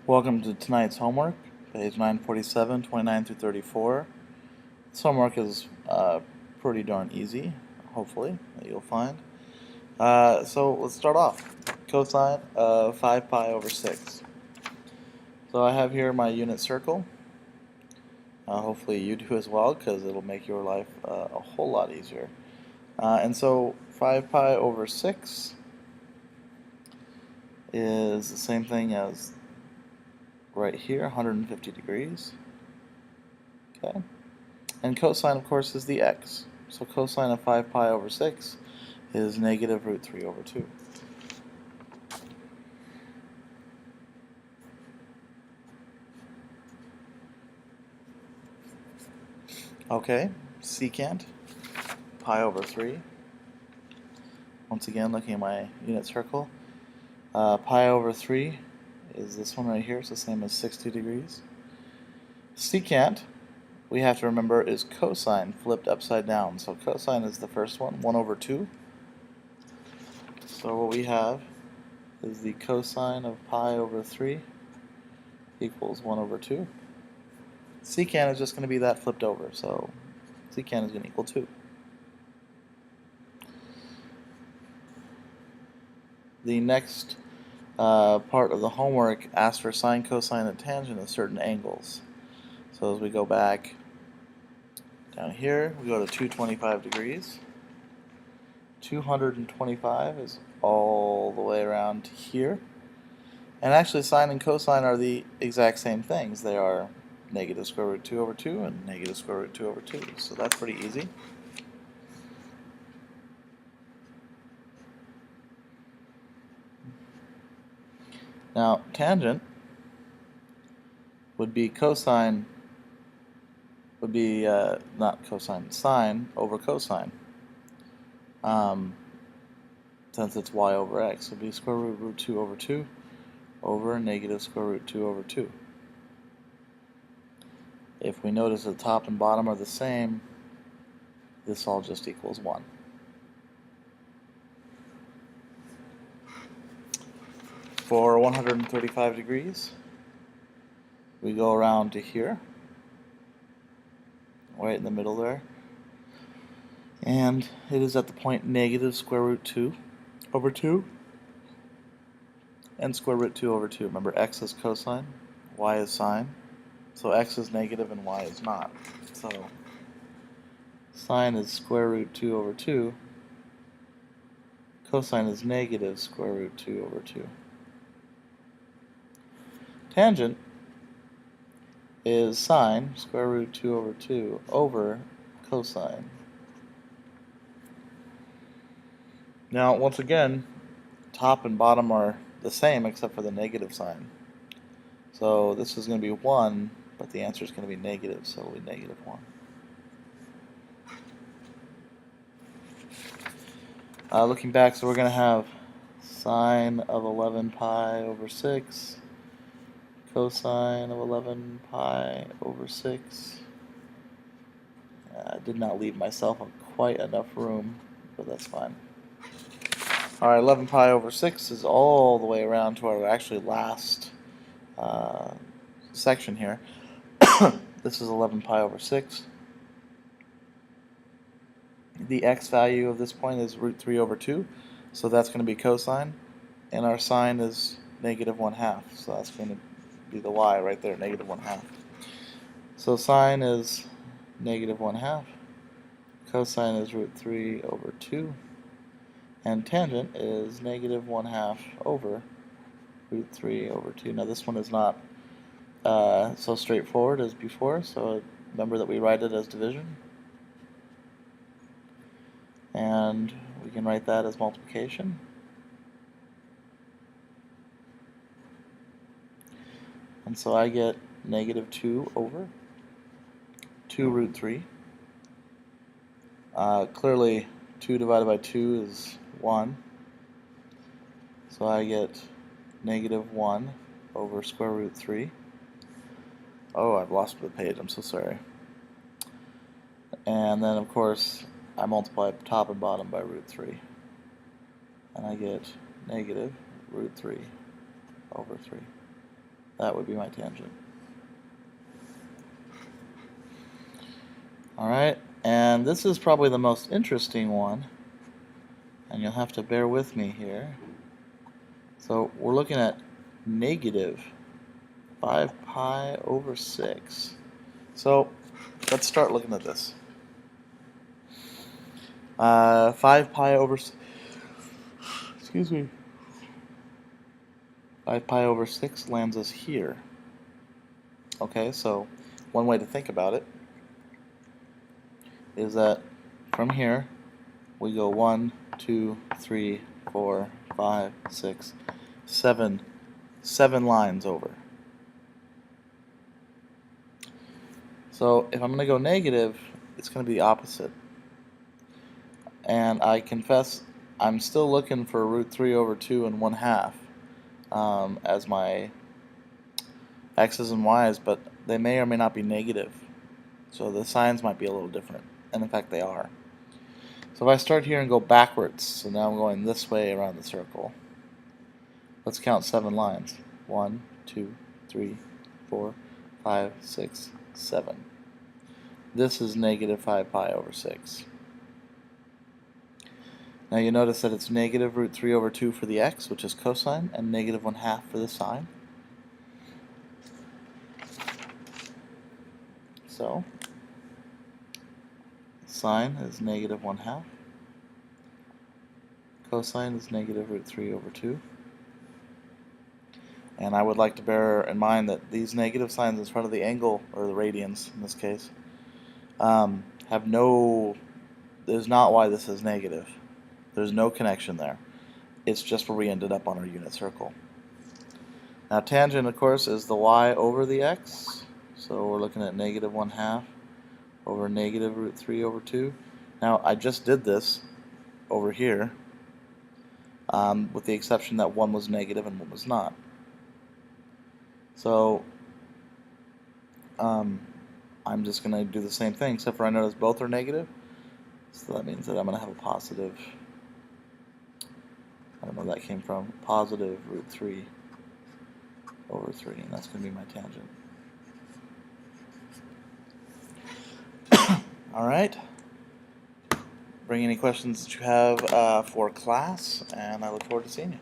Welcome to tonight's homework, page 947, 29 through 34. This homework is pretty darn easy, hopefully, that you'll find. So let's start off. Cosine of 5 pi over 6. So I have here my unit circle. Hopefully you do as well, because it'll make your life a whole lot easier. And so 5 pi over 6 is the same thing as right here, 150 degrees. Okay. And cosine, of course, is the x. So cosine of 5 pi over 6 is negative root 3 over 2. Okay, secant, pi over 3. Once again, looking at my unit circle. Pi over 3 is this one right here. It's the same as 60 degrees. Secant, we have to remember, is cosine flipped upside down. So cosine is the first one, 1 over 2. So what we have is the cosine of pi over 3 equals 1 over 2. Secant is just going to be that flipped over, so secant is going to equal 2. The next part of the homework asks for sine, cosine, and tangent at certain angles. So as we go back down here, we go to 225 degrees. 225 is all the way around here. And actually sine and cosine are the exact same things. They are negative square root 2 over 2 and negative square root 2 over 2. So that's pretty easy. Now, tangent would be cosine, would be not cosine, sine over cosine. Since it's y over x, it would be square root 2 over 2 over negative square root 2 over 2. If we notice the top and bottom are the same, this all just equals 1. For 135 degrees, we go around to here, right in the middle there, and it is at the point negative square root 2 over 2 and square root 2 over 2. Remember, x is cosine, y is sine, so x is negative and y is not. So sine is square root 2 over 2, cosine is negative square root 2 over 2. Tangent is sine square root 2 over 2 over cosine. Now, once again, top and bottom are the same except for the negative sign. So this is going to be 1, but the answer is going to be negative, so it'll be negative 1. Looking back, so we're going to have sine of 11 pi over 6, cosine of 11 pi over 6. I did not leave myself quite enough room, but that's fine. Alright, 11 pi over 6 is all the way around to our actually last section here. This is 11 pi over 6. The x value of this point is root 3 over 2, so that's going to be cosine, and our sine is negative 1/2, so that's going to be the y right there, negative 1/2. So sine is negative 1/2, cosine is root 3 over 2, and tangent is negative 1/2 over root 3 over 2. Now this one is not so straightforward as before, so remember that we write it as division. And we can write that as multiplication. And so I get negative 2 over 2 root 3. Clearly 2 divided by 2 is 1. So I get negative 1 over square root 3. Oh, I've lost the page, I'm so sorry. And then of course I multiply top and bottom by root 3. And I get negative root 3 over 3. That would be my tangent. Alright, and this is probably the most interesting one, and you'll have to bear with me here. So we're looking at negative 5 pi over 6. So let's start looking at this. 5 pi over, excuse me, 5 pi over 6 lands us here. Okay, so one way to think about it is that from here we go 1, 2, 3, 4, 5, 6, 7 lines over. So if I'm going to go negative, it's going to be the opposite. And I confess I'm still looking for root 3 over 2 and 1/2 as my x's and y's, but they may or may not be negative. So the signs might be a little different, and in fact they are. So if I start here and go backwards, so now I'm going this way around the circle. Let's count 7 lines. 1, 2, 3, 4, 5, 6, 7. This is negative 5 pi over 6. Now you notice that it's negative root 3 over 2 for the x, which is cosine, and negative 1/2 for the sine. So sine is negative 1/2. Cosine is negative root 3 over 2. And I would like to bear in mind that these negative signs in front of the angle, or the radians in this case, have no, there's not why this is negative. There's no connection there. It's just where we ended up on our unit circle. Now tangent, of course, is the y over the x. So we're looking at negative 1/2 over negative root 3 over 2. Now I just did this over here, with the exception that one was negative and one was not. So I'm just going to do the same thing, except for I notice both are negative. So that means that I'm going to have a positive, I don't know where that came from, positive root 3 over 3, and that's going to be my tangent. Alright, bring any questions that you have for class, and I look forward to seeing you.